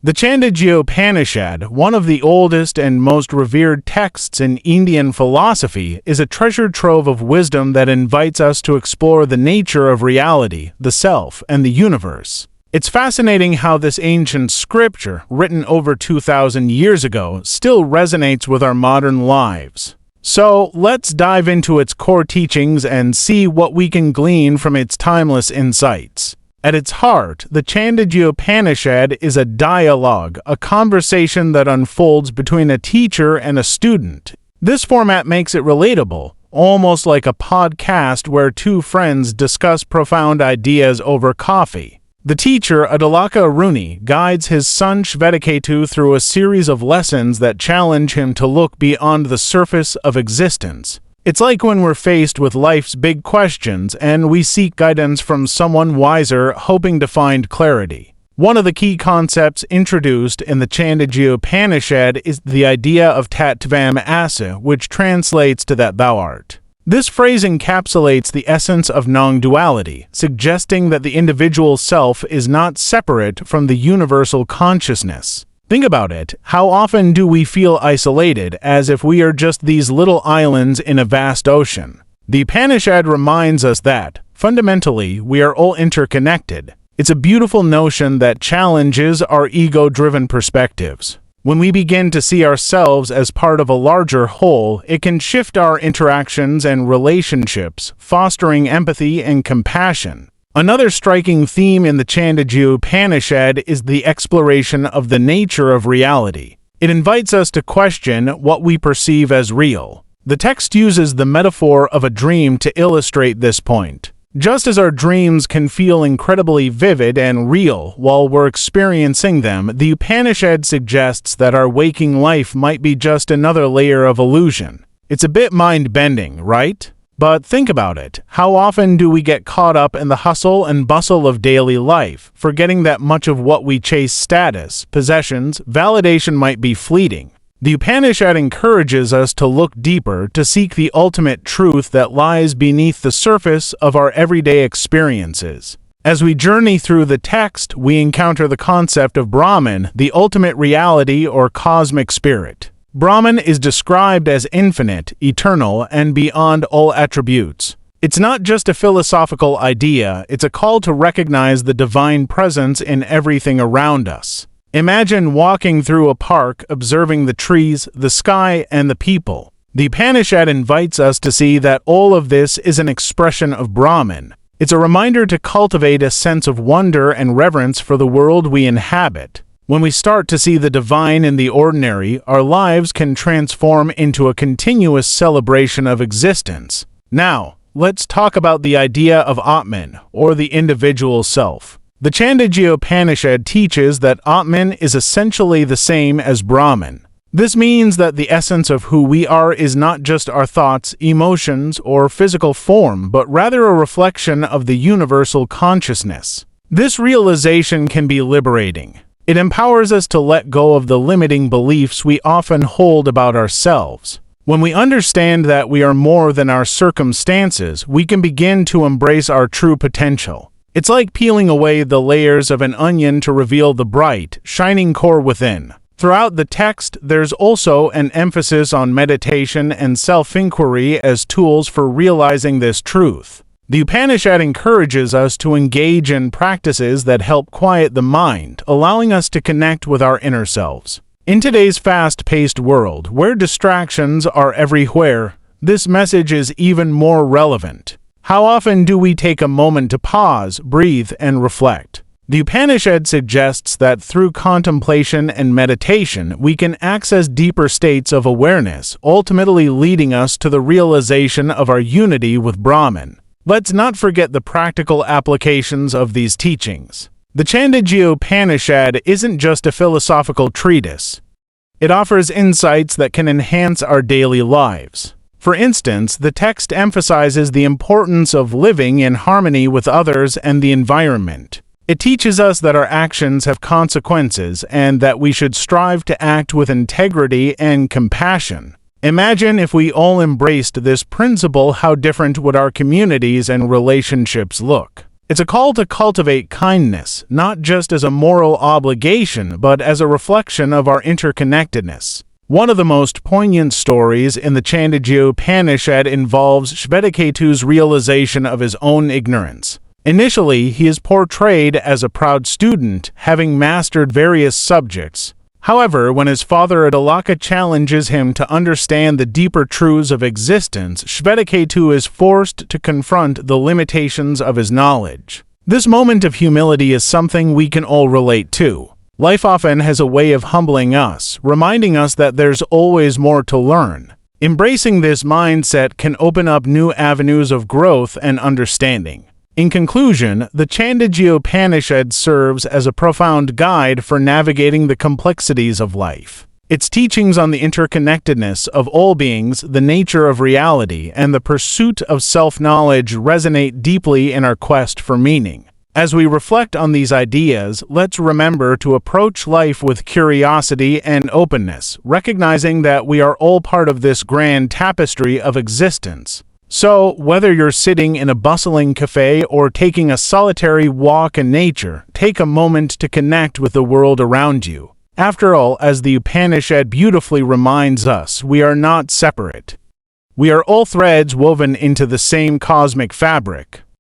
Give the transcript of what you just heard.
The Chandogya Upanishad, one of the oldest and most revered texts in Indian philosophy, is a treasured trove of wisdom that invites us to explore the nature of reality, the self, and the universe. It's fascinating how this ancient scripture, written over 2,000 years ago, still resonates with our modern lives. So, let's dive into its core teachings and see what we can glean from its timeless insights. At its heart, the Chandogya Upanishad is a dialogue, a conversation that unfolds between a teacher and a student. This format makes it relatable, almost like a podcast where two friends discuss profound ideas over coffee. The teacher, Uddalaka Aruni, guides his son Shvetaketu through a series of lessons that challenge him to look beyond the surface of existence. It's like when we're faced with life's big questions and we seek guidance from someone wiser, hoping to find clarity. One of the key concepts introduced in the Chandogya Upanishad is the idea of tattvam asi, which translates to that thou art. This phrase encapsulates the essence of non-duality, suggesting that the individual self is not separate from the universal consciousness. Think about it. How often do we feel isolated, as if we are just these little islands in a vast ocean? The Upanishad reminds us that, fundamentally, we are all interconnected. It's a beautiful notion that challenges our ego-driven perspectives. When we begin to see ourselves as part of a larger whole, it can shift our interactions and relationships, fostering empathy and compassion. Another striking theme in the Chandogya Upanishad is the exploration of the nature of reality. It invites us to question what we perceive as real. The text uses the metaphor of a dream to illustrate this point. Just as our dreams can feel incredibly vivid and real while we're experiencing them, the Upanishad suggests that our waking life might be just another layer of illusion. It's a bit mind-bending, right? But think about it. How often do we get caught up in the hustle and bustle of daily life, forgetting that much of what we chase, status, possessions, validation, might be fleeting? The Upanishad encourages us to look deeper, to seek the ultimate truth that lies beneath the surface of our everyday experiences. As we journey through the text, we encounter the concept of Brahman, the ultimate reality or cosmic spirit. Brahman is described as infinite, eternal, and beyond all attributes. It's not just a philosophical idea, it's a call to recognize the divine presence in everything around us. Imagine walking through a park, observing the trees, the sky, and the people. The Upanishad invites us to see that all of this is an expression of Brahman. It's a reminder to cultivate a sense of wonder and reverence for the world we inhabit. When we start to see the divine in the ordinary, our lives can transform into a continuous celebration of existence. Now, let's talk about the idea of Atman, or the individual self. The Chandogya Upanishad teaches that Atman is essentially the same as Brahman. This means that the essence of who we are is not just our thoughts, emotions, or physical form, but rather a reflection of the universal consciousness. This realization can be liberating. It empowers us to let go of the limiting beliefs we often hold about ourselves. When we understand that we are more than our circumstances, we can begin to embrace our true potential. It's like peeling away the layers of an onion to reveal the bright, shining core within. Throughout the text, there's also an emphasis on meditation and self-inquiry as tools for realizing this truth. The Upanishad encourages us to engage in practices that help quiet the mind, allowing us to connect with our inner selves. In today's fast-paced world, where distractions are everywhere, this message is even more relevant. How often do we take a moment to pause, breathe, and reflect? The Upanishad suggests that through contemplation and meditation, we can access deeper states of awareness, ultimately leading us to the realization of our unity with Brahman. Let's not forget the practical applications of these teachings. The Chandogya Upanishad isn't just a philosophical treatise. It offers insights that can enhance our daily lives. For instance, the text emphasizes the importance of living in harmony with others and the environment. It teaches us that our actions have consequences and that we should strive to act with integrity and compassion. Imagine if we all embraced this principle, how different would our communities and relationships look? It's a call to cultivate kindness, not just as a moral obligation, but as a reflection of our interconnectedness. One of the most poignant stories in the Chandogya Upanishad involves Shvetaketu's realization of his own ignorance. Initially, he is portrayed as a proud student, having mastered various subjects. However, when his father Uddalaka challenges him to understand the deeper truths of existence, Shvetaketu is forced to confront the limitations of his knowledge. This moment of humility is something we can all relate to. Life often has a way of humbling us, reminding us that there's always more to learn. Embracing this mindset can open up new avenues of growth and understanding. In conclusion, the Chandogya Upanishad serves as a profound guide for navigating the complexities of life. Its teachings on the interconnectedness of all beings, the nature of reality, and the pursuit of self-knowledge resonate deeply in our quest for meaning. As we reflect on these ideas, let's remember to approach life with curiosity and openness, recognizing that we are all part of this grand tapestry of existence. So, whether you're sitting in a bustling cafe or taking a solitary walk in nature, take a moment to connect with the world around you. After all, as the Upanishad beautifully reminds us, we are not separate. We are all threads woven into the same cosmic fabric.